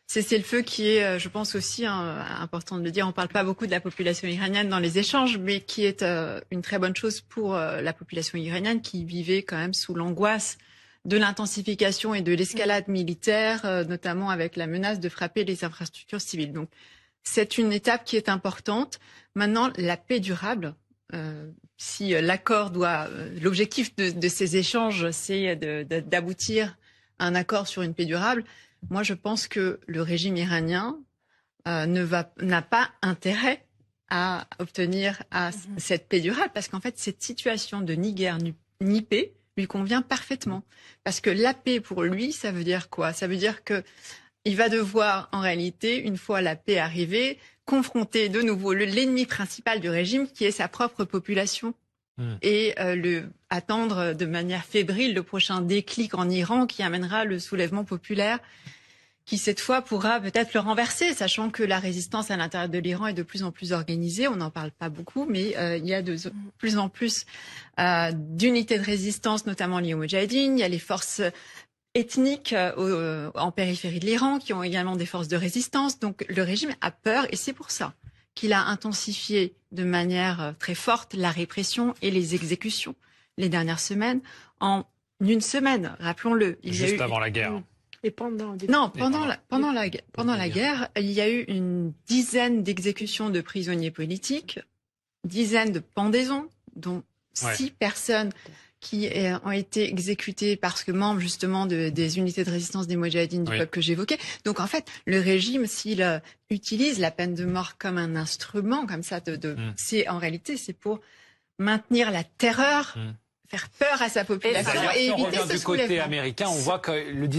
cessez-le-feu qui est, je pense aussi important de le dire, on ne parle pas beaucoup de la population iranienne dans les échanges, mais qui est une très bonne chose pour la population iranienne qui vivait quand même sous l'angoisse de l'intensification et de l'escalade militaire, notamment avec la menace de frapper les infrastructures civiles. Donc c'est une étape qui est importante. Maintenant, la paix durable, si l'accord l'objectif de ces échanges, c'est d'aboutir à un accord sur une paix durable, moi je pense que le régime iranien n'a pas intérêt à obtenir cette paix durable, parce qu'en fait cette situation de ni guerre ni paix lui convient parfaitement. Parce que la paix pour lui, ça veut dire quoi? Ça veut dire que il va devoir, en réalité, une fois la paix arrivée, confronter de nouveau l'ennemi principal du régime, qui est sa propre population. Et attendre de manière fébrile le prochain déclic en Iran qui amènera le soulèvement populaire, qui cette fois pourra peut-être le renverser, sachant que la résistance à l'intérieur de l'Iran est de plus en plus organisée. On n'en parle pas beaucoup, mais il y a de plus en plus d'unités de résistance, notamment liées aux Moudjahidines. Il y a les forces ethniques en périphérie de l'Iran qui ont également des forces de résistance. Donc le régime a peur et c'est pour ça qu'il a intensifié de manière très forte la répression et les exécutions les dernières semaines. En une semaine, rappelons-le. Juste avant la guerre. Et pendant la guerre, il y a eu une dizaine d'exécutions de prisonniers politiques, dizaines de pendaisons, dont 6 personnes qui ont été exécutés parce que membres justement des unités de résistance des Moudjahidines du peuple que j'évoquais. Donc en fait, le régime, s'il utilise la peine de mort comme un instrument, comme ça, c'est en réalité, c'est pour maintenir la terreur, faire peur à sa population et éviter ce soulèvement. Du côté américain, on voit que le